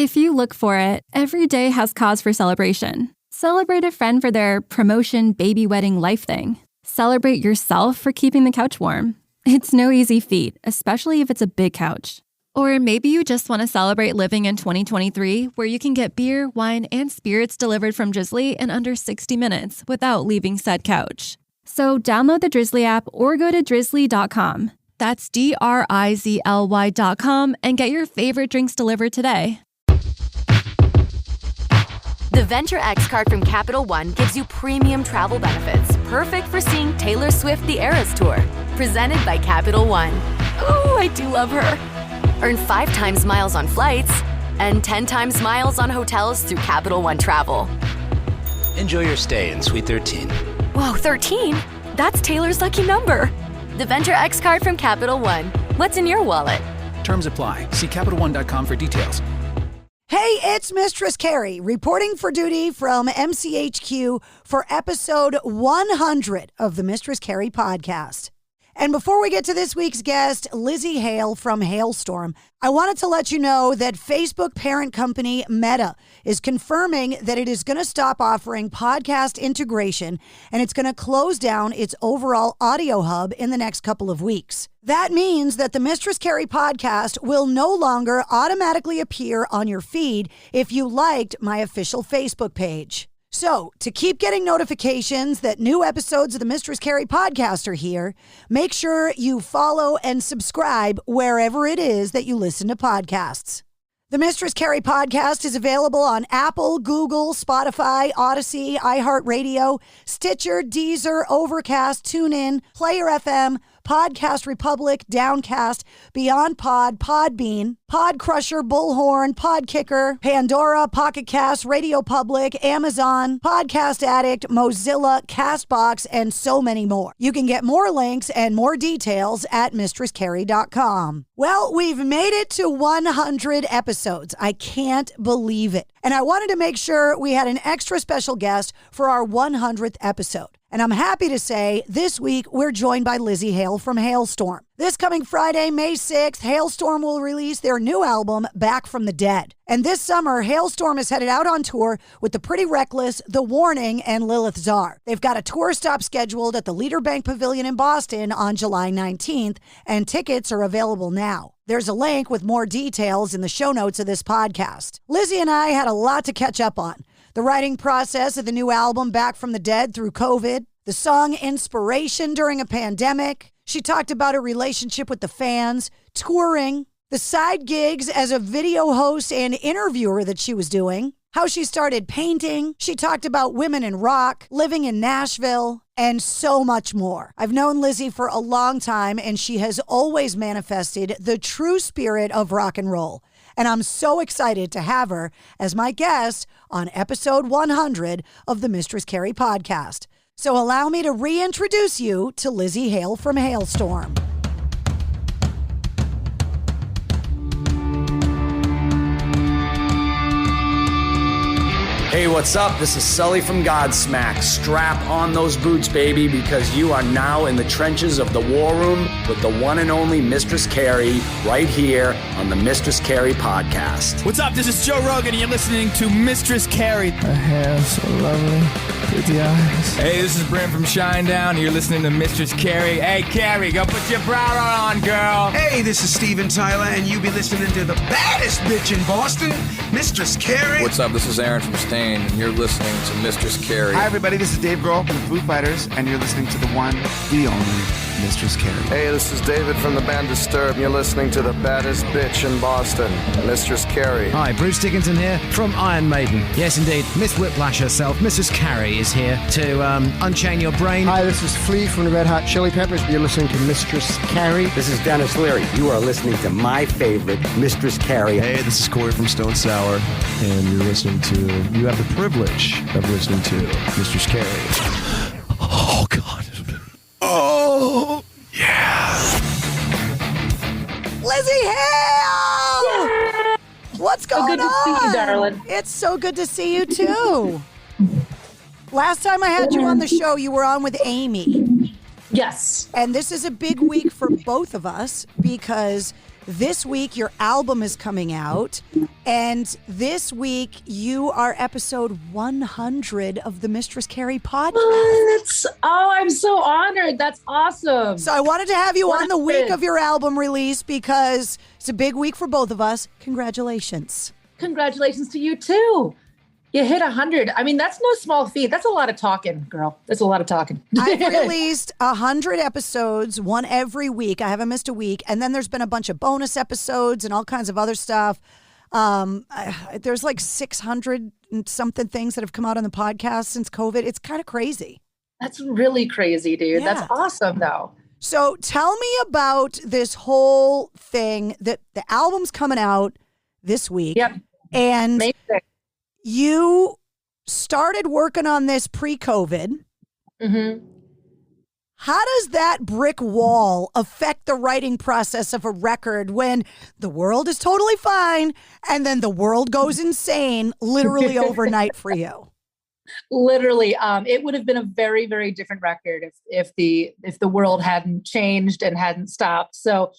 If you look for it, every day has cause for celebration. Celebrate a friend for their promotion, baby wedding, life thing. Celebrate yourself for keeping the couch warm. It's no easy feat, especially if it's a big couch. Or maybe you just want to celebrate living in 2023, where you can get beer, wine, and spirits delivered from Drizzly in under 60 minutes without leaving said couch. So download the Drizzly app or go to drizzly.com. That's DRIZLY.com and get your favorite drinks delivered today. The Venture X card from Capital One gives you premium travel benefits, perfect for seeing Taylor Swift The Eras Tour. Presented by Capital One. Ooh, I do love her. Earn 5 times miles on flights and 10 times miles on hotels through Capital One Travel. Enjoy your stay in Suite 13. Whoa, 13? That's Taylor's lucky number. The Venture X card from Capital One. What's in your wallet? Terms apply. See CapitalOne.com for details. Hey, it's Mistress Carrie reporting for duty from MCHQ for episode 100 of the Mistress Carrie podcast. And before we get to this week's guest, Lzzy Hale from Halestorm, I wanted to let you know that Facebook parent company Meta is confirming that it is going to stop offering podcast integration and it's going to close down its overall audio hub in the next couple of weeks. That means that the Mistress Carrie podcast will no longer automatically appear on your feed if you liked my official Facebook page. So, to keep getting notifications that new episodes of the Mistress Carrie podcast are here, make sure you follow and subscribe wherever it is that you listen to podcasts. The Mistress Carrie podcast is available on Apple, Google, Spotify, Odyssey, iHeartRadio, Stitcher, Deezer, Overcast, TuneIn, Player FM, Podcast Republic, Downcast, Beyond Pod, Podbean, Podcrusher, Bullhorn, Podkicker, Pandora, Pocket Cast, Radio Public, Amazon, Podcast Addict, Mozilla, Castbox, and so many more. You can get more links and more details at mistresscarrie.com. Well, we've made it to 100 episodes. I can't believe it. And I wanted to make sure we had an extra special guest for our 100th episode. And I'm happy to say this week we're joined by Lzzy Hale from Halestorm. This coming Friday, May 6th, Halestorm will release their new album, Back from the Dead. And this summer, Halestorm is headed out on tour with The Pretty Reckless, The Warning, and Lilith Czar. They've got a tour stop scheduled at the Leader Bank Pavilion in Boston on July 19th, and tickets are available now. There's a link with more details in the show notes of this podcast. Lzzy and I had a lot to catch up on. The writing process of the new album, Back from the Dead, through COVID, the song inspiration during a pandemic. She talked about her relationship with the fans, touring, the side gigs as a video host and interviewer that she was doing, how she started painting. She talked about women in rock, living in Nashville, and so much more. I've known Lzzy for a long time, and she has always manifested the true spirit of rock and roll. And I'm so excited to have her as my guest on episode 100 of the Mistress Carrie podcast. So allow me to reintroduce you to Lzzy Hale from Halestorm. Hey, what's up? This is Sully from Godsmack. Strap on those boots, baby, because you are now in the trenches of the war room with the one and only Mistress Carrie right here on the Mistress Carrie podcast. What's up? This is Joe Rogan, and you're listening to Mistress Carrie. Her hair so lovely, pretty eyes. Hey, this is Brent from Shinedown, and you're listening to Mistress Carrie. Hey, Carrie, go put your bra on, girl. Hey, this is Steven Tyler, and you be listening to the baddest bitch in Boston, Mistress Carrie. What's up? This is Aaron from Stain, and you're listening to Mistress Carrie. Hi, everybody. This is Dave Grohl from the Foo Fighters, and you're listening to the one, the only Mistress Carrie. Hey, this is David from the band Disturbed, and you're listening to the baddest bitch in Boston, Mistress Carrie. Hi, Bruce Dickinson here from Iron Maiden. Yes, indeed, Miss Whiplash herself, Mrs. Carrie, is here to unchain your brain. Hi, this is Flea from the Red Hot Chili Peppers. You're listening to Mistress Carrie. This is Dennis Leary. You are listening to my favorite, Mistress Carrie. Hey, this is Corey from Stone Sour, and you're listening to, you have the privilege of listening to Mistress Carrie. Oh, God. Oh, yeah. Lzzy Hale! Yeah. What's going on? So good to see you, darling. It's so good to see you, too. Last time I had you on the show, you were on with Amy. Yes. And this is a big week for both of us because This week, your album is coming out. And this week, you are episode 100 of the Mistress Carrie podcast. What? Oh, I'm so honored. That's awesome. So I wanted to have you on the week of your album release because it's a big week for both of us. Congratulations. Congratulations to you, too. You hit 100. I mean, that's no small feat. That's a lot of talking, girl. That's a lot of talking. I've released 100 episodes, one every week. I haven't missed a week. And then there's been a bunch of bonus episodes and all kinds of other stuff. There's like 600 and something things that have come out on the podcast since COVID. It's kind of crazy. That's really crazy, dude. Yeah. That's awesome, though. So tell me about this whole thing that the album's coming out this week. Yep. And Amazing. You started working on this pre-COVID. Mm-hmm. How does that brick wall affect the writing process of a record when the world is totally fine and then the world goes insane literally overnight for you? Literally, it would have been a very, very different record if the world hadn't changed and hadn't stopped. So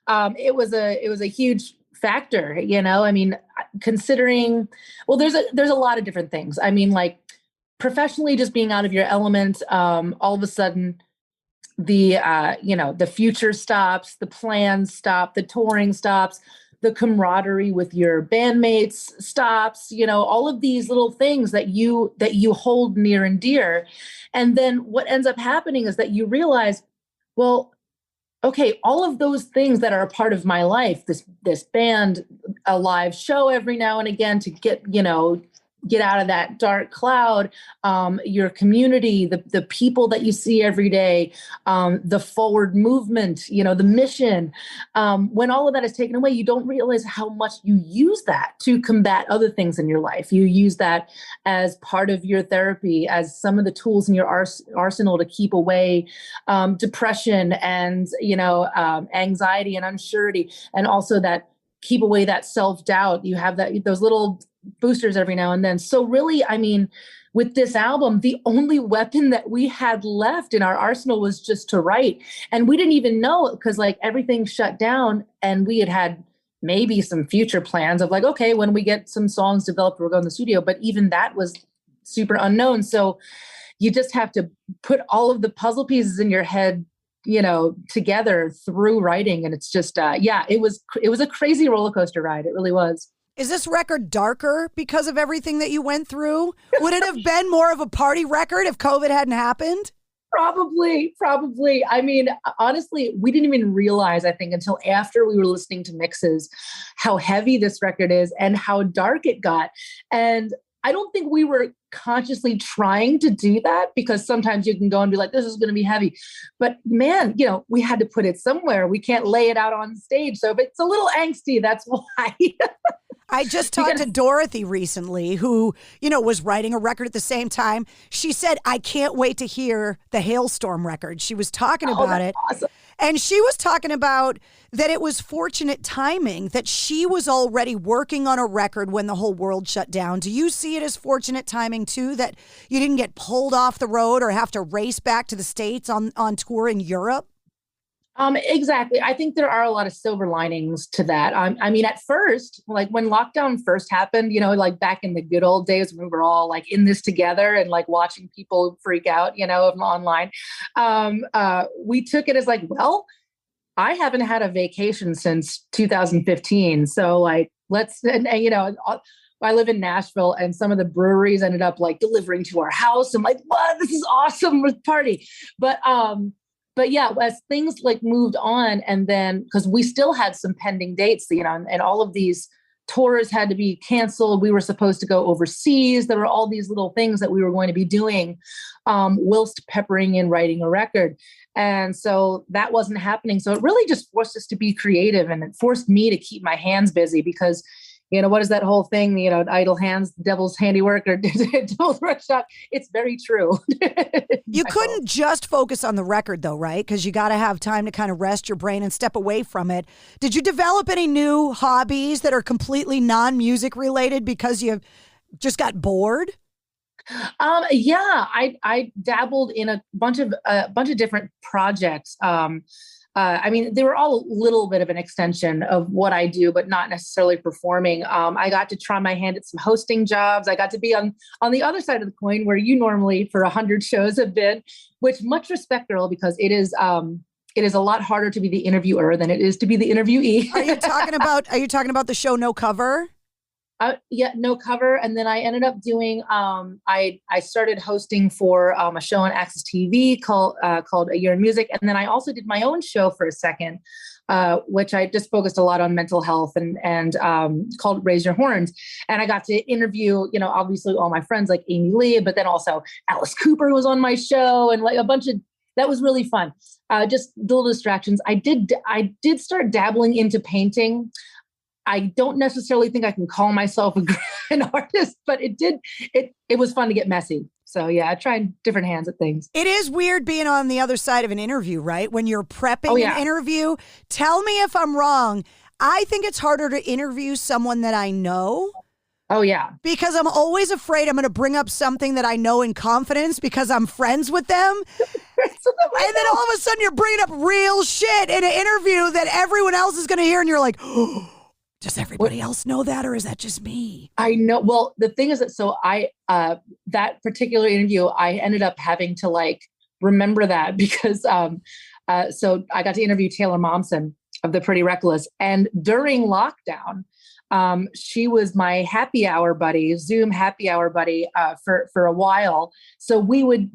it was a huge factor, you know. I mean, considering, well, there's a lot of different things. I mean, like professionally, just being out of your element, all of a sudden, the future stops, the plans stop, the touring stops, the camaraderie with your bandmates stops. You know, all of these little things that you hold near and dear, and then what ends up happening is that you realize, well, okay, all of those things that are a part of my life, this band, a live show every now and again to get out of that dark cloud, your community, the people that you see every day, the forward movement, the mission. When all of that is taken away, you don't realize how much you use that to combat other things in your life. You use that as part of your therapy, as some of the tools in your arsenal to keep away depression and, anxiety and unsurety, and also that keep away that self-doubt. You have those little boosters every now and then. So really, I mean, with this album, the only weapon that we had left in our arsenal was just to write. And we didn't even know it because like everything shut down, and we had maybe some future plans of like, okay, when we get some songs developed, we'll go in the studio. But even that was super unknown. So you just have to put all of the puzzle pieces in your head, together through writing. And it's just, it was a crazy roller coaster ride. It really was. Is this record darker because of everything that you went through? Would it have been more of a party record if COVID hadn't happened? Probably. I mean, honestly, we didn't even realize, I think, until after we were listening to mixes, how heavy this record is and how dark it got. And I don't think we were consciously trying to do that, because sometimes you can go and be like, this is going to be heavy. But man, we had to put it somewhere. We can't lay it out on stage. So if it's a little angsty, that's why. I just talked to Dorothy recently, who, was writing a record at the same time. She said, I can't wait to hear the Halestorm record. She was talking about it. Awesome. And she was talking about that it was fortunate timing, that she was already working on a record when the whole world shut down. Do you see it as fortunate timing too, that you didn't get pulled off the road or have to race back to the States on tour in Europe? Exactly. I think there are a lot of silver linings to that. I mean, at first, like when lockdown first happened, like back in the good old days when we were all like in this together and like watching people freak out, online, we took it as like, well, I haven't had a vacation since 2015. So like, I live in Nashville, and some of the breweries ended up like delivering to our house. I'm like, what? This is awesome. Let's party. But yeah, as things like moved on, and then because we still had some pending dates, and all of these tours had to be canceled. We were supposed to go overseas. There were all these little things that we were going to be doing whilst peppering in writing a record. And so that wasn't happening. So it really just forced us to be creative, and it forced me to keep my hands busy because what is that whole thing, idle hands, devil's handiwork, or devil's workshop? It's very true. You couldn't just focus on the record though, right? Because you got to have time to kind of rest your brain and step away from it. Did you develop any new hobbies that are completely non-music related because you just got bored? Yeah, I dabbled in a bunch of different projects. I mean, they were all a little bit of an extension of what I do, but not necessarily performing. I got to try my hand at some hosting jobs. I got to be on the other side of the coin where you normally for 100 shows have been, which much respect, girl, because it is a lot harder to be the interviewer than it is to be the interviewee. Are you talking about the show No Cover? Yeah, No Cover. And then I ended up doing, I started hosting for a show on Access TV called A Year in Music. And then I also did my own show for a second, which I just focused a lot on mental health and called Raise Your Horns. And I got to interview, obviously all my friends like Amy Lee, but then also Alice Cooper was on my show and like a bunch of, that was really fun. Just little distractions. I did start dabbling into painting. I don't necessarily think I can call myself an artist, but it was fun to get messy. So yeah, I tried different hands at things. It is weird being on the other side of an interview, right? When you're prepping an interview. Tell me if I'm wrong. I think it's harder to interview someone that I know. Oh yeah. Because I'm always afraid I'm going to bring up something that I know in confidence because I'm friends with them. And then all of a sudden you're bringing up real shit in an interview that everyone else is going to hear and you're like, oh, does everybody else know that, or is that just me? I know. Well, the thing is that that particular interview, I ended up having to like remember that because so I got to interview Taylor Momsen of The Pretty Reckless, and during lockdown, she was my happy hour buddy, Zoom happy hour buddy for a while. So we would,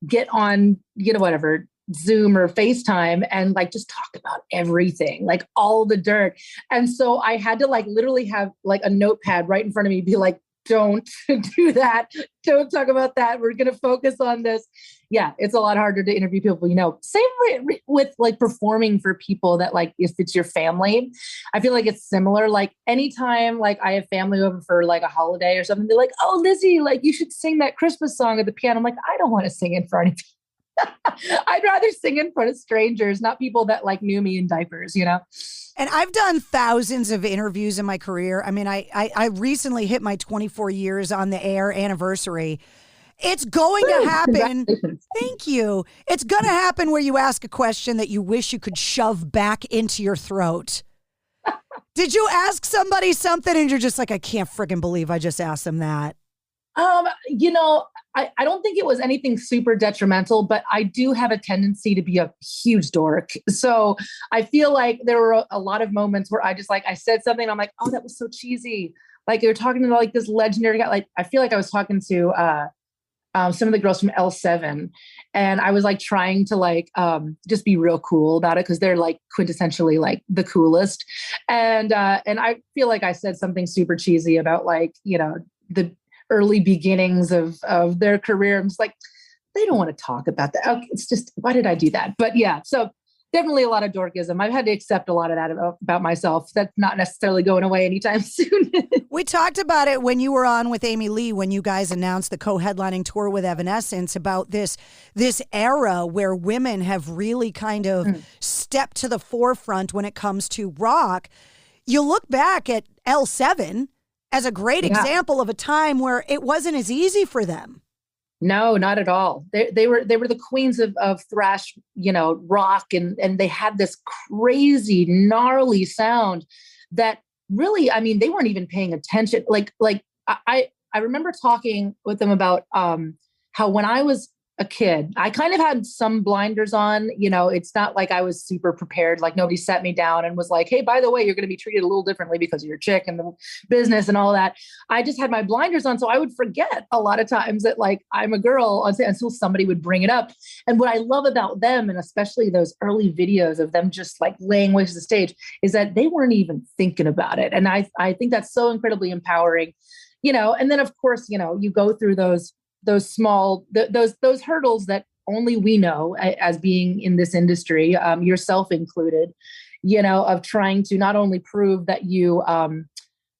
get on, whatever, Zoom or FaceTime and like just talk about everything, like all the dirt. And so I had to like literally have like a notepad right in front of me, be like, don't do that. Don't talk about that. We're going to focus on this. Yeah. It's a lot harder to interview people, same with like performing for people that like, if it's your family, I feel like it's similar. Like anytime, like I have family over for like a holiday or something, they're like, oh, Lzzy, like you should sing that Christmas song at the piano. I'm like, I don't want to sing in front of you. I'd rather sing in front of strangers, not people that like knew me in diapers, And I've done thousands of interviews in my career. I mean, I recently hit my 24 years on the air anniversary. It's going to happen. Thank you. It's going to happen where you ask a question that you wish you could shove back into your throat. Did you ask somebody something and you're just like, I can't friggin' believe I just asked them that? I don't think it was anything super detrimental, but I do have a tendency to be a huge dork. So I feel like there were a lot of moments where I said something and I'm like, oh, that was so cheesy. Like you're talking to like this legendary guy. Like, I feel like I was talking to some of the girls from L7 and I was like trying to like just be real cool about it because they're like quintessentially like the coolest. And I feel like I said something super cheesy about like, the early beginnings of their career. I'm just like, they don't want to talk about that. Okay, it's just, why did I do that? But yeah, so definitely a lot of dorkism. I've had to accept a lot of that about myself. That's not necessarily going away anytime soon. We talked about it when you were on with Amy Lee, when you guys announced the co-headlining tour with Evanescence, about this era where women have really kind of stepped to the forefront when it comes to rock. You look back at L7 as a great example of a time where it wasn't as easy for them. No, not at all. They were the queens of thrash, rock, and they had this crazy, gnarly sound that really, I mean, they weren't even paying attention. Like I remember talking with them about how when I was a kid, I kind of had some blinders on. It's not like I was super prepared. Like nobody sat me down and was like, hey, by the way, you're going to be treated a little differently because you're a chick and the business and all that. I just had my blinders on. So I would forget a lot of times that like I'm a girl until somebody would bring it up. And what I love about them, and especially those early videos of them just like laying waste to the stage, is that they weren't even thinking about it. And I think that's so incredibly empowering, and then of course, you go through those small, those hurdles that only we know as being in this industry, yourself included, of trying to not only prove that you,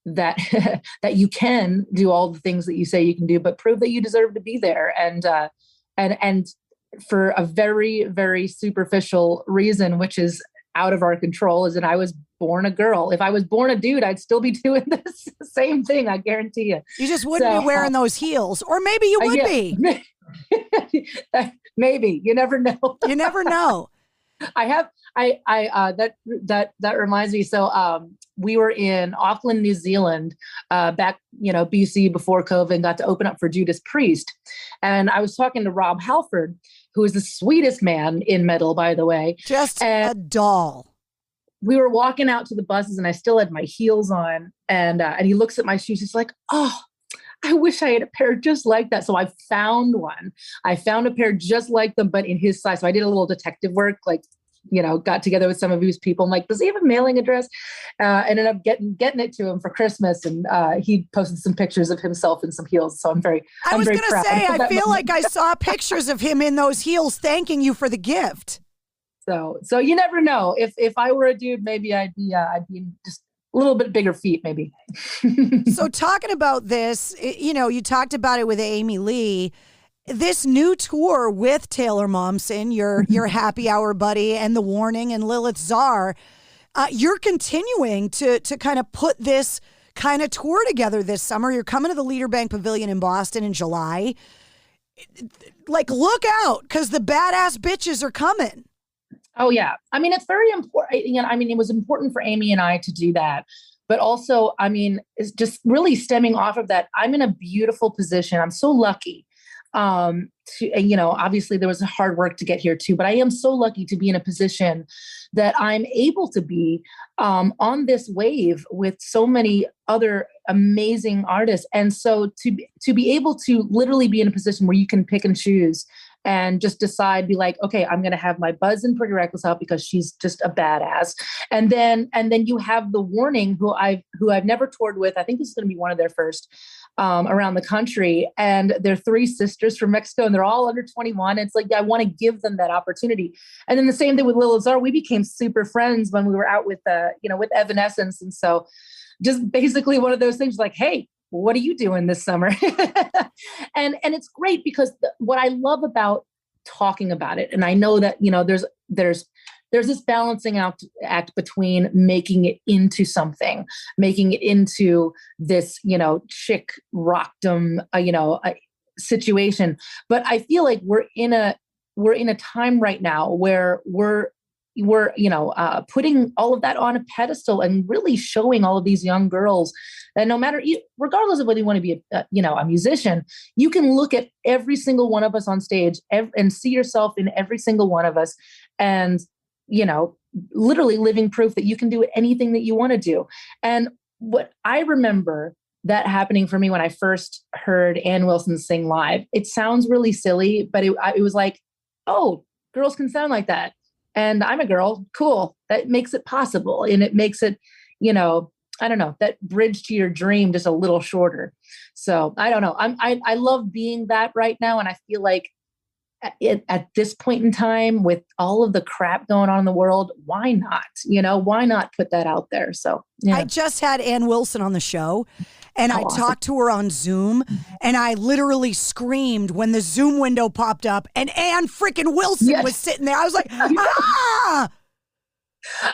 that you can do all the things that you say you can do, but prove that you deserve to be there. And for a very, very superficial reason, which is out of our control, is that I was born a girl. If I was born a dude, I'd still be doing this same thing. I guarantee you. You just wouldn't be wearing those heels, or maybe you would be. Maybe. You never know. You never know. That reminds me. So we were in Auckland, New Zealand, back, BC before COVID, got to open up for Judas Priest. And I was talking to Rob Halford, who is the sweetest man in metal, by the way. Just a doll. We were walking out to the buses and I still had my heels on. And he looks at my shoes. He's like, oh, I wish I had a pair just like that. So I found one. I found a pair just like them, but in his size. So I did a little detective work, got together with some of his people. I'm like, does he have a mailing address? Ended up getting it to him for Christmas. And he posted some pictures of himself in some heels. So I'm very proud. I was going to say, I feel like I saw pictures of him in those heels thanking you for the gift. So you never know. If I were a dude, maybe I'd be just a little bit bigger feet, maybe. So talking about this, you talked about it with Amy Lee, this new tour with Taylor Momsen, your happy hour buddy, and The Warning and Lilith Czar, you're continuing to kind of put this kind of tour together this summer. You're coming to the Leader Bank Pavilion in Boston in July. Look out, because the badass bitches are coming. Oh, yeah. I mean, it's very important. It was important for Amy and I to do that. But also, it's just really stemming off of that. I'm in a beautiful position. I'm so lucky obviously there was hard work to get here too, but I am so lucky to be in a position that I'm able to be on this wave with so many other amazing artists. And so to be able to literally be in a position where you can pick and choose and just decide, be like, okay, I'm going to have my Buzz and Pretty Reckless out because she's just a badass. And then you have The Warning, who I've never toured with. I think this is going to be one of their first around the country. And they're three sisters from Mexico and they're all under 21. It's like, I want to give them that opportunity. And then the same thing with Lilith Czar. We became super friends when we were out with, with Evanescence. And so just basically one of those things like, hey, what are you doing this summer? And it's great because what I love about talking about it, and I know that, there's this balancing act between making it into something, making it into this, chick rockdom, situation. But I feel like we're in a time right now where we're putting all of that on a pedestal and really showing all of these young girls that no matter, regardless of whether you want to be a musician, you can look at every single one of us on stage and see yourself in every single one of us, and literally living proof that you can do anything that you want to do. And what I remember that happening for me when I first heard Ann Wilson sing live, it sounds really silly, but it was like, oh, girls can sound like that. And I'm a girl. Cool. That makes it possible. And it makes it, I don't know, that bridge to your dream just a little shorter. So I don't know. I love being that right now. And I feel like at this point in time, with all of the crap going on in the world, why not? Why not put that out there? So yeah. I just had Ann Wilson on the show. And I talked to her on Zoom, and I literally screamed when the Zoom window popped up and Ann freaking Wilson was sitting there. I was like, ah!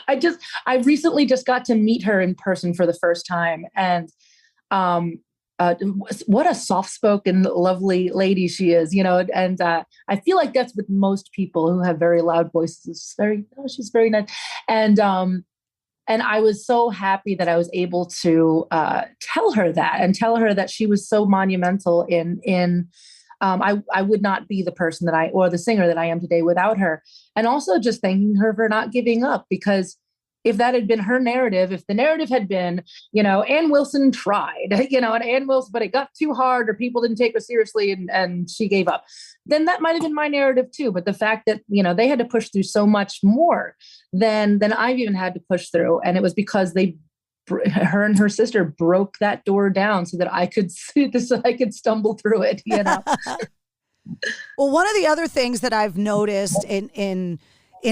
I recently just got to meet her in person for the first time. And what a soft-spoken, lovely lady she is, and I feel like that's with most people who have very loud voices. She's very nice. And I was so happy that I was able to tell her that she was so monumental in I would not be the person or the singer that I am today without her. And also just thanking her for not giving up, because if that had been her narrative, if the narrative had been, Ann Wilson tried, and Ann Wilson, but it got too hard or people didn't take her seriously and she gave up, then that might've been my narrative too. But the fact that, they had to push through so much more than I've even had to push through. And it was because her and her sister broke that door down so that I could stumble through it, Well, one of the other things that I've noticed in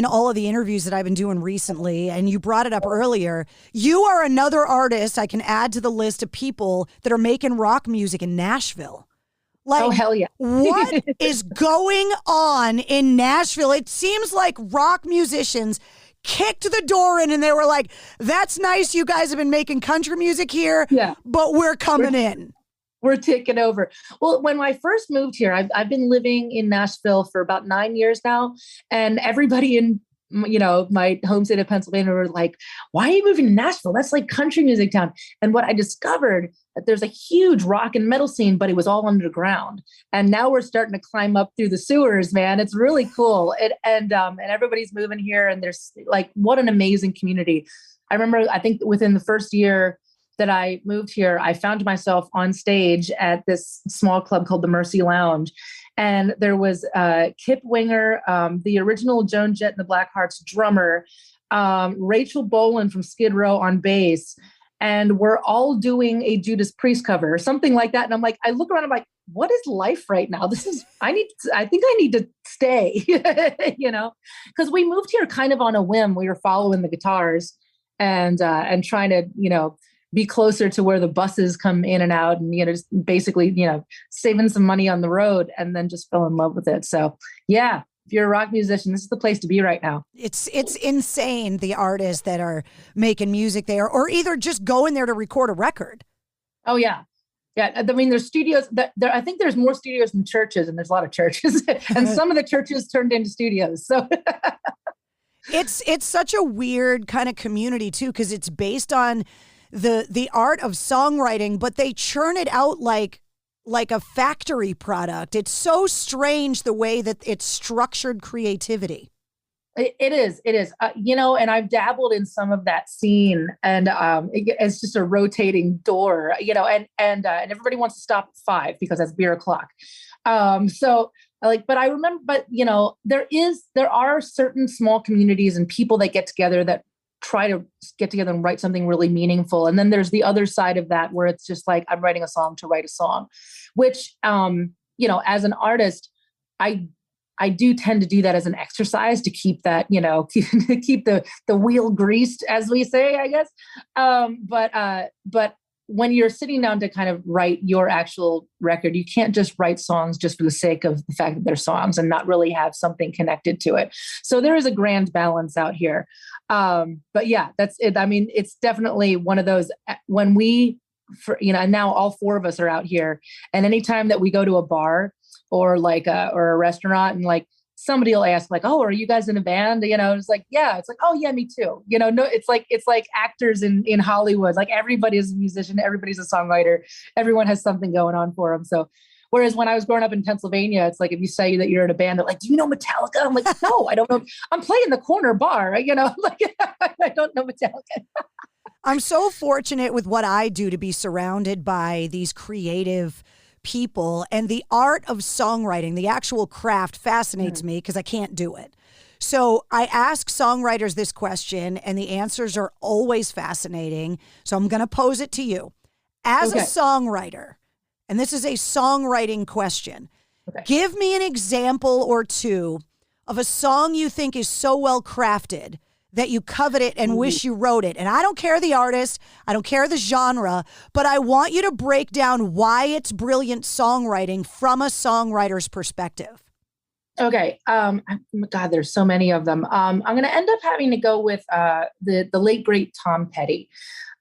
all of the interviews that I've been doing recently, and you brought it up earlier, you are another artist I can add to the list of people that are making rock music in Nashville. Oh, hell yeah. What is going on in Nashville? It seems like rock musicians kicked the door in and they were like, that's nice, you guys have been making country music here, but we're coming in. We're taking over. Well, when I first moved here, I've been living in Nashville for about 9 years now. And everybody in my home state of Pennsylvania were like, why are you moving to Nashville? That's like country music town. And what I discovered that there's a huge rock and metal scene, but it was all underground. And now we're starting to climb up through the sewers, man. It's really cool. And everybody's moving here, and there's like, what an amazing community. I remember, I think within the first year that I moved here, I found myself on stage at this small club called the Mercy Lounge. And there was Kip Winger, the original Joan Jett and the Blackhearts drummer, Rachel Bolan from Skid Row on bass. And we're all doing a Judas Priest cover or something like that. And I'm like, I look around, I'm like, what is life right now? I think I need to stay, because we moved here kind of on a whim. We were following the guitars and trying to, be closer to where the buses come in and out, and, just basically, saving some money on the road, and then just fell in love with it. So yeah, if you're a rock musician, this is the place to be right now. It's insane, the artists that are making music there, or either just going there to record a record. Oh yeah. Yeah. I mean, there's studios I think there's more studios than churches, and there's a lot of churches and some of the churches turned into studios. So it's such a weird kind of community too, because it's based on the art of songwriting, but they churn it out like a factory product. It's so strange the way that it's structured creativity. It is. And I've dabbled in some of that scene, and it's just a rotating door, and everybody wants to stop at 5 because that's beer o'clock. But I remember, there are certain small communities and people that get together that try to get together and write something really meaningful. And then there's the other side of that where it's just like, I'm writing a song to write a song, which, as an artist, I do tend to do that as an exercise to keep that, to keep the wheel greased, as we say, I guess. But when you're sitting down to kind of write your actual record, you can't just write songs just for the sake of the fact that they're songs and not really have something connected to it. So there is a grand balance out here. But yeah, that's it. I mean, it's definitely one of those when and now all 4 of us are out here, and anytime that we go to a bar or or a restaurant, and like somebody will ask like, oh, are you guys in a band? It's like, yeah. It's like, oh yeah, me too. No, it's like actors in Hollywood. Like everybody's a musician, everybody's a songwriter, everyone has something going on for them. So whereas when I was growing up in Pennsylvania, it's like, if you say that you're in a band, they're like, do you know Metallica? I'm like, no, I don't know. I'm playing the corner bar, I don't know Metallica. I'm so fortunate with what I do to be surrounded by these creative people, and the art of songwriting, the actual craft, fascinates me because I can't do it. So I ask songwriters this question, and the answers are always fascinating. So I'm going to pose it to you. As a songwriter, and this is a songwriting question, give me an example or two of a song you think is so well crafted that you covet it and wish you wrote it. And I don't care the artist, I don't care the genre, but I want you to break down why it's brilliant songwriting from a songwriter's perspective. Okay. God, there's so many of them. I'm going to end up having to go with the late, great Tom Petty.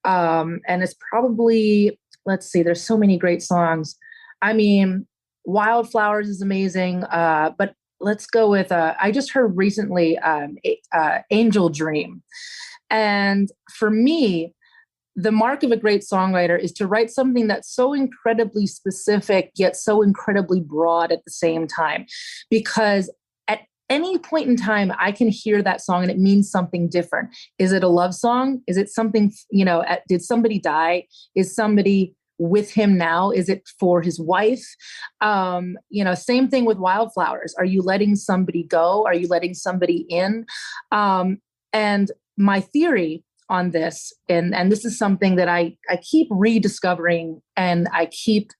And it's probably, let's see, there's so many great songs. I mean, Wildflowers is amazing, but let's go with, I just heard recently Angel Dream. And for me, the mark of a great songwriter is to write something that's so incredibly specific, yet so incredibly broad at the same time. Because at any point in time, I can hear that song and it means something different. Is it a love song? Is it something, did somebody die? Is somebody with him now? Is it for his wife? Same thing with Wildflowers. Are you letting somebody go? Are you letting somebody in? And my theory on this, and this is something that I keep rediscovering, and I keep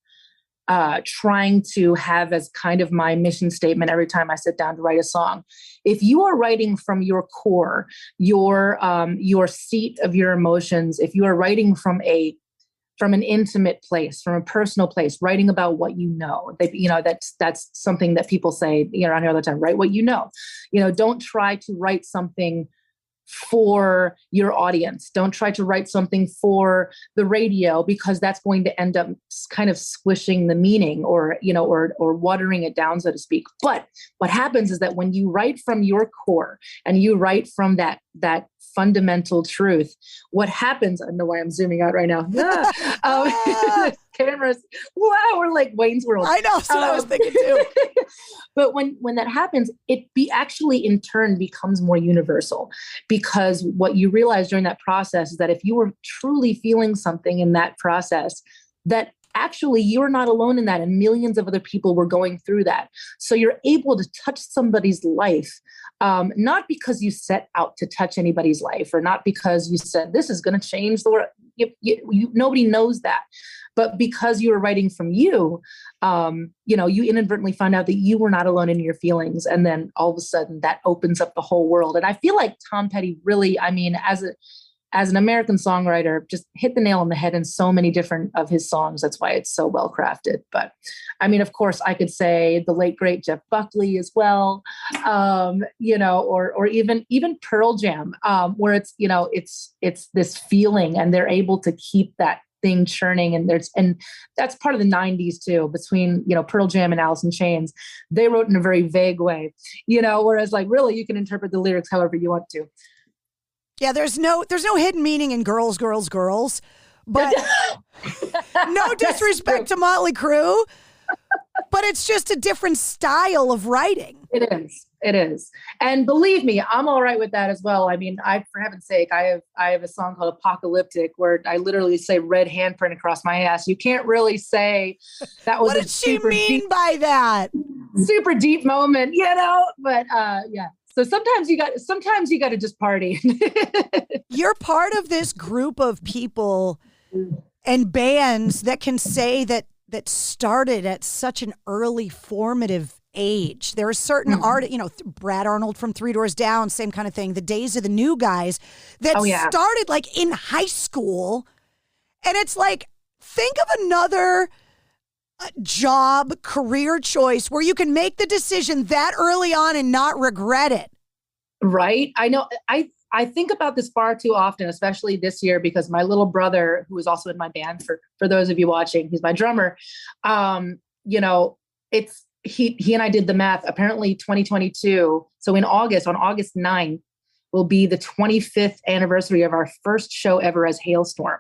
trying to have as kind of my mission statement every time I sit down to write a song. If you are writing from your core, your seat of your emotions, if you are writing from an intimate place, from a personal place, writing about what you know, that's something that people say, around here all the time, write what you know. Don't try to write something for your audience. Don't try to write something for the radio, because that's going to end up kind of squishing the meaning, or, or watering it down, so to speak. But what happens is that when you write from your core and you write from that fundamental truth, what happens, I don't know why I'm zooming out right now. Cameras. Wow, we're like Wayne's World. I know, that's what I was thinking too. But when that happens, it actually in turn becomes more universal, because what you realize during that process is that if you were truly feeling something in that process, that actually you're not alone in that, and millions of other people were going through that. So you're able to touch somebody's life, not because you set out to touch anybody's life, or not because you said, this is going to change the world. Nobody knows that. But because you were writing from you, you inadvertently found out that you were not alone in your feelings. And then all of a sudden that opens up the whole world. And I feel like Tom Petty really, as an American songwriter, just hit the nail on the head in so many different of his songs. That's why it's so well crafted. But of course I could say the late, great Jeff Buckley as well, or even Pearl Jam, where it's this feeling, and they're able to keep that thing churning. And that's part of the 90s too, between, Pearl Jam and Alice in Chains. They wrote in a very vague way, whereas like really you can interpret the lyrics however you want to. Yeah, there's no hidden meaning in girls, girls, girls. But no disrespect to Motley Crue, but it's just a different style of writing. It is. And believe me, I'm all right with that as well. For heaven's sake, I have a song called Apocalyptic, where I literally say red handprint across my ass. You can't really say that was what did she mean by that? Super deep moment, but yeah. So sometimes you got to just party. You're part of this group of people and bands that can say that started at such an early formative age. There are certain Brad Arnold from Three Doors Down, same kind of thing. The Days of the New Guys that started like in high school. And it's like, think of another job, career choice where you can make the decision that early on and not regret it. Right. I know. I think about this far too often, especially this year, because my little brother, who is also in my band, for those of you watching, he's my drummer. He and I did the math. Apparently 2022. So on August 9th will be the 25th anniversary of our first show ever as Halestorm.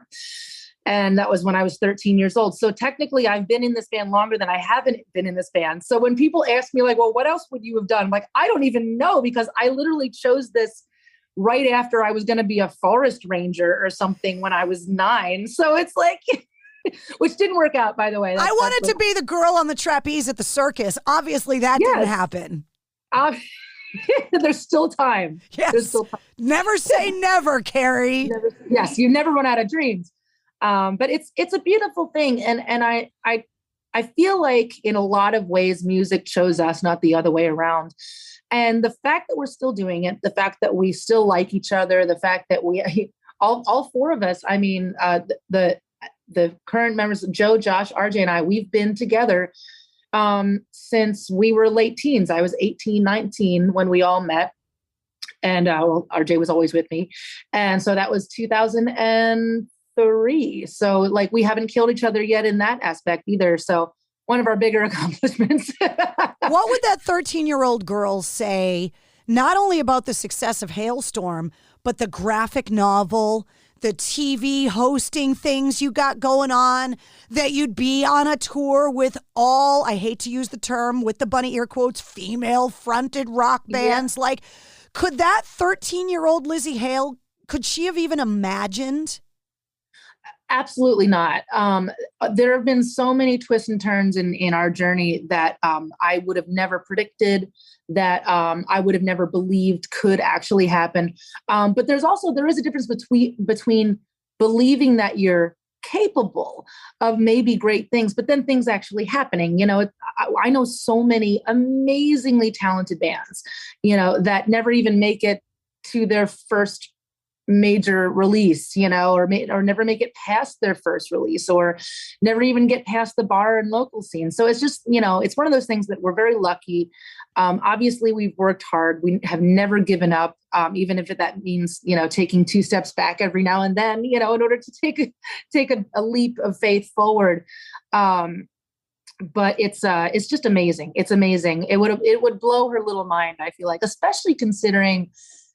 And that was when I was 13 years old. So technically I've been in this band longer than I haven't been in this band. So when people ask me like, well, what else would you have done? I'm like, I don't even know, because I literally chose this right after I was going to be a forest ranger or something when I was 9. So it's like, which didn't work out, by the way. I wanted to be the girl on the trapeze at the circus. Obviously that didn't happen. There's still time. Yes. There's still time. Never say never, Carrie. Yes. You never run out of dreams. But it's a beautiful thing. And I feel like in a lot of ways, music chose us, not the other way around. And the fact that we're still doing it, the fact that we still like each other, the fact that all four of us, the current members, Joe, Josh, RJ, and I, we've been together since we were late teens. I was 18, 19 when we all met. And RJ was always with me. And so that was 2003. So like we haven't killed each other yet in that aspect either. So one of our bigger accomplishments. What would that 13-year-old girl say, not only about the success of Halestorm, but the graphic novel, the TV hosting things you got going on, that you'd be on a tour with all, I hate to use the term with the bunny ear quotes, female-fronted rock bands? Yeah. Like, could that 13-year-old Lzzy Hale, could she have even imagined? Absolutely not. There have been so many twists and turns in our journey that I would have never predicted, that I would have never believed could actually happen. But there is a difference between believing that you're capable of maybe great things, but then things actually happening. I know so many amazingly talented bands, that never even make it to their first major release, or never make it past their first release, or never even get past the bar and local scene. So it's just, it's one of those things that we're very lucky. Obviously we've worked hard. We have never given up, even if that means, taking 2 steps back every now and then, in order to take a leap of faith forward. But it's just amazing. It's amazing. It would blow her little mind, I feel like, especially considering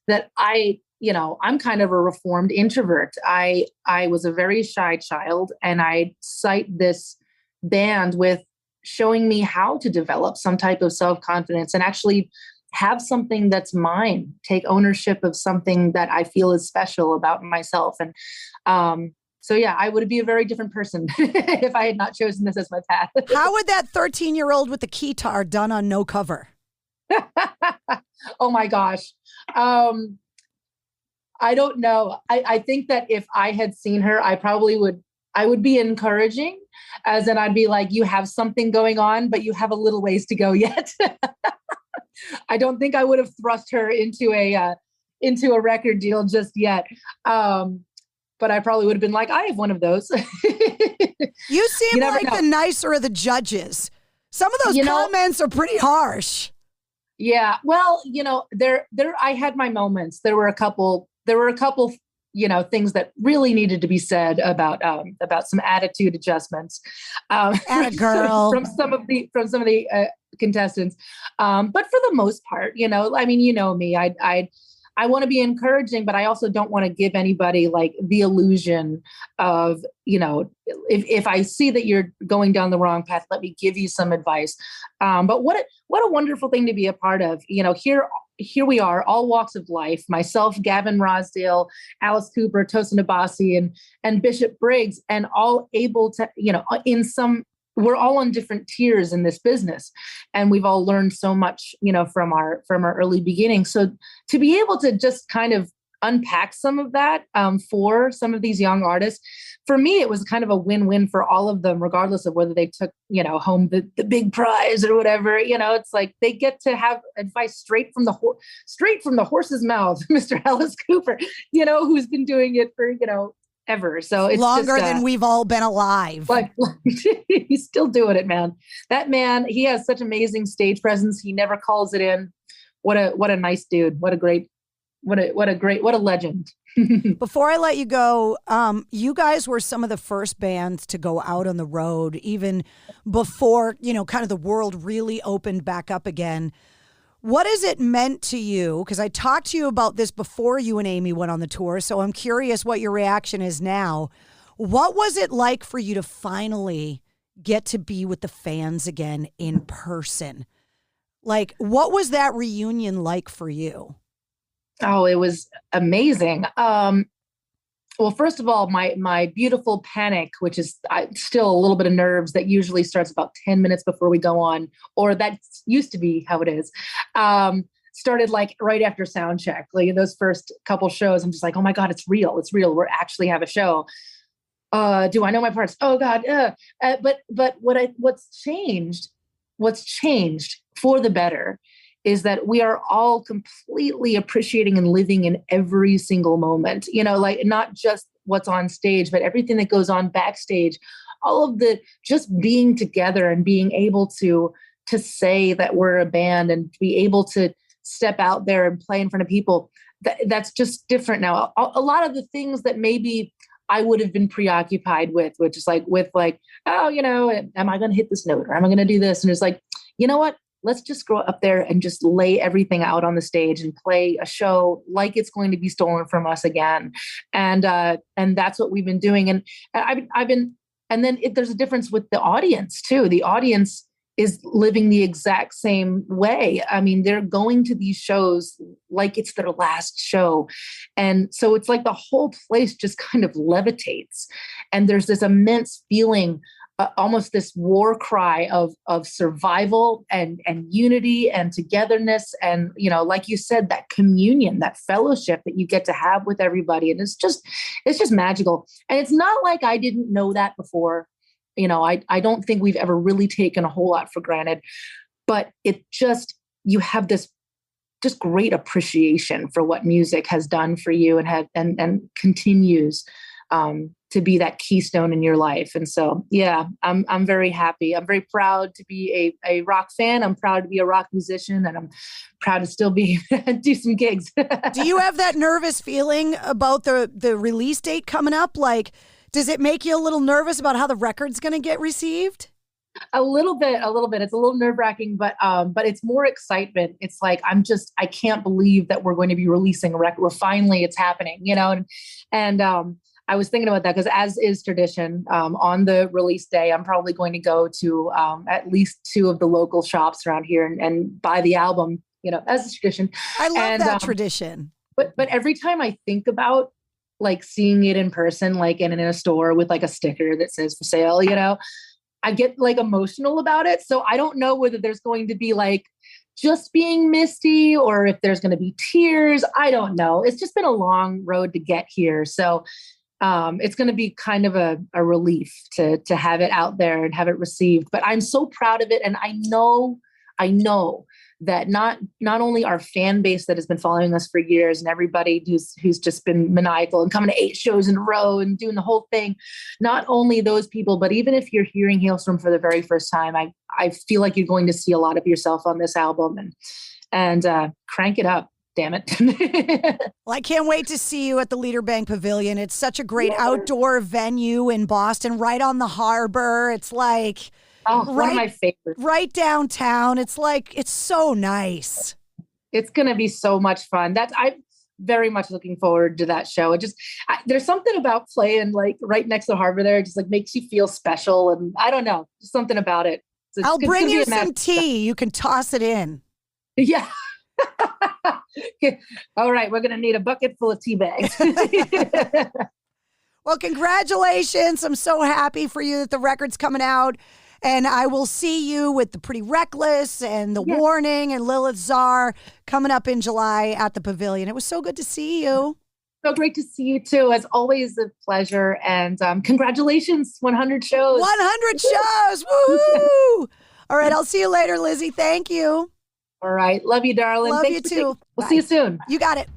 that I'm kind of a reformed introvert. I was a very shy child, and I cite this band with showing me how to develop some type of self-confidence and actually have something that's mine, take ownership of something that I feel is special about myself. And, so yeah, I would be a very different person if I had not chosen this as my path. How would that 13-year-old with the keytar done on No Cover? Oh my gosh. I don't know. I think that if I had seen her, I would be encouraging, as in I'd be like, you have something going on, but you have a little ways to go yet. I don't think I would have thrust her into a record deal just yet. But I probably would have been like, I have one of those. You seem like the nicer of the judges. Some of those comments are pretty harsh. Yeah. Well, I had my moments. There were a couple, things that really needed to be said about some attitude adjustments, girl. from some of the contestants. But for the most part, me, I want to be encouraging, but I also don't want to give anybody like the illusion of, if I see that you're going down the wrong path, let me give you some advice. But what a wonderful thing to be a part of. Here we are, all walks of life, myself, Gavin Rosdale, Alice Cooper, Tosin Abasi, and Bishop Briggs, and all able to, we're all on different tiers in this business, and we've all learned so much, from our early beginnings. So to be able to just kind of unpack some of that for some of these young artists, for me, it was kind of a win-win for all of them, regardless of whether they took, home the big prize or whatever. It's like they get to have advice straight from the horse's mouth, Mr. Alice Cooper, who's been doing it for, ever. So it's longer just, than we've all been alive. Like he's still doing it, man. That man, he has such amazing stage presence. He never calls it in. What a nice dude. What a legend. Before I let you go, you guys were some of the first bands to go out on the road, even before, kind of the world really opened back up again. What has it meant to you? Because I talked to you about this before you and Amy went on the tour, so I'm curious what your reaction is now. What was it like for you to finally get to be with the fans again in person? Like, what was that reunion like for you? Oh, it was amazing. Well, first of all, my beautiful panic, which is still a little bit of nerves that usually starts about 10 minutes before we go on, or that used to be how it is, started like right after sound check. Like in those first couple shows, I'm just like, oh my God, it's real. It's real. We're actually have a show. Do I know my parts? Oh God. But what's changed for the better is that we are all completely appreciating and living in every single moment, like not just what's on stage, but everything that goes on backstage, all of the just being together and being able to say that we're a band and be able to step out there and play in front of people. That's just different now. A lot of the things that maybe I would have been preoccupied with, which is like, oh, am I going to hit this note or am I going to do this? And it's like, you know what? Let's just go up there and just lay everything out on the stage and play a show like it's going to be stolen from us again. And that's what we've been doing. And there's a difference with the audience too. The audience is living the exact same way. I mean, they're going to these shows like it's their last show. And so it's like the whole place just kind of levitates. And there's this immense feeling, almost this war cry of survival and unity and togetherness. And, like you said, that communion, that fellowship that you get to have with everybody. And it's just magical. And it's not like I didn't know that before. I don't think we've ever really taken a whole lot for granted, but you have this just great appreciation for what music has done for you and continues to be that keystone in your life. And so, yeah, I'm very happy. I'm very proud to be a rock fan. I'm proud to be a rock musician, and I'm proud to still do some gigs. Do you have that nervous feeling about the release date coming up? Like, does it make you a little nervous about how the record's going to get received? A little bit. It's a little nerve-wracking, but it's more excitement. It's like, I can't believe that we're going to be releasing a record. It's happening, and I was thinking about that because, as is tradition, on the release day, I'm probably going to go to at least 2 of the local shops around here and buy the album, as is tradition. I love that tradition. But every time I think about like seeing it in person, like in a store with like a sticker that says for sale, I get like emotional about it. So I don't know whether there's going to be like just being misty or if there's going to be tears. I don't know. It's just been a long road to get here. So it's going to be kind of a relief to have it out there and have it received. But I'm so proud of it. And I know that not only our fan base that has been following us for years and everybody who's just been maniacal and coming to 8 shows in a row and doing the whole thing, not only those people, but even if you're hearing Halestorm for the very first time, I feel like you're going to see a lot of yourself on this album and crank it up. Damn it. Well, I can't wait to see you at the Leader Bank Pavilion. It's such a great outdoor venue in Boston, right on the harbor. It's like... one of my favorites. Right downtown. It's so nice. It's going to be so much fun. I'm very much looking forward to that show. There's something about playing like right next to the harbor there. It just like makes you feel special. And I don't know, just something about it. I'll bring you some tea. You can toss it in. Yeah. All right. We're going to need a bucket full of tea bags. Well, congratulations. I'm so happy for you that the record's coming out. And I will see you with the Pretty Reckless and the Warning and Lilith Czar coming up in July at the Pavilion. It was so good to see you. So great to see you too. As always, a pleasure. And congratulations, 100 shows. 100 shows. Woohoo! All right, I'll see you later, Lzzy. Thank you. All right. Love you, darling. Love you too. We'll see you soon. You got it.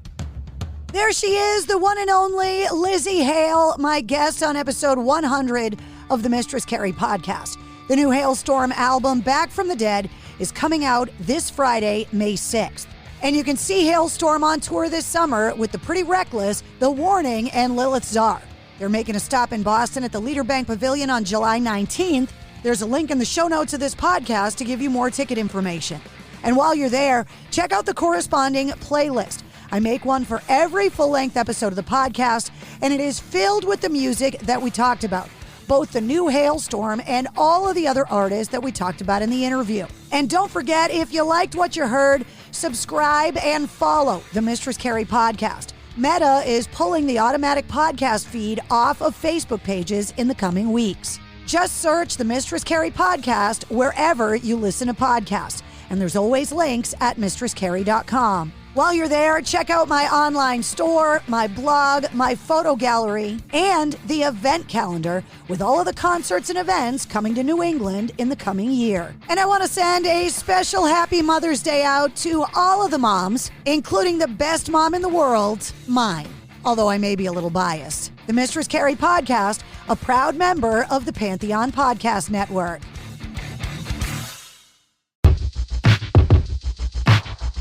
There she is, the one and only Lzzy Hale, my guest on episode 100 of the Mistress Carrie podcast. The new Halestorm album, Back from the Dead, is coming out this Friday, May 6th. And you can see Halestorm on tour this summer with the Pretty Reckless, The Warning, and Lilith Czar. They're making a stop in Boston at the Leader Bank Pavilion on July 19th. There's a link in the show notes of this podcast to give you more ticket information. And while you're there, check out the corresponding playlist. I make one for every full-length episode of the podcast, and it is filled with the music that we talked about. Both the new Halestorm and all of the other artists that we talked about in the interview. And don't forget, if you liked what you heard, subscribe and follow the Mistress Carrie podcast. Meta is pulling the automatic podcast feed off of Facebook pages in the coming weeks. Just search the Mistress Carrie podcast wherever you listen to podcasts. And there's always links at mistresscarrie.com. While you're there, check out my online store, my blog, my photo gallery, and the event calendar with all of the concerts and events coming to New England in the coming year. And I want to send a special happy Mother's Day out to all of the moms, including the best mom in the world, mine, although I may be a little biased. The Mistress Carrie podcast, a proud member of the Pantheon Podcast Network.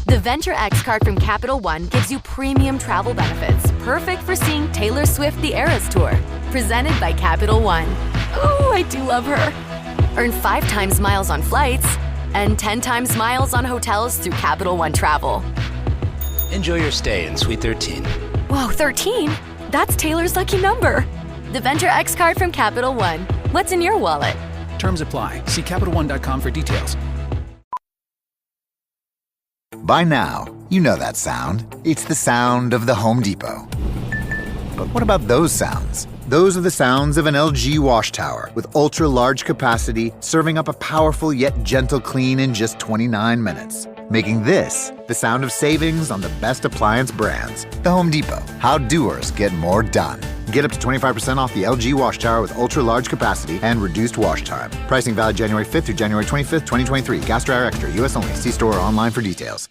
The Venture X card from Capital One gives you premium travel benefits, perfect for seeing Taylor Swift the Eras Tour. Presented by Capital One. Ooh, I do love her. Earn 5 times miles on flights and 10 times miles on hotels through Capital One Travel. Enjoy your stay in Suite 13. Whoa, 13? That's Taylor's lucky number. The Venture X card from Capital One. What's in your wallet? Terms apply. See CapitalOne.com for details. By now, you know that sound. It's the sound of the Home Depot. But what about those sounds? Those are the sounds of an LG wash tower with ultra-large capacity, serving up a powerful yet gentle clean in just 29 minutes. Making this the sound of savings on the best appliance brands. The Home Depot. How doers get more done. Get up to 25% off the LG wash tower with ultra-large capacity and reduced wash time. Pricing valid January 5th through January 25th, 2023. Gas Dryer Extra. U.S. only. See store or online for details.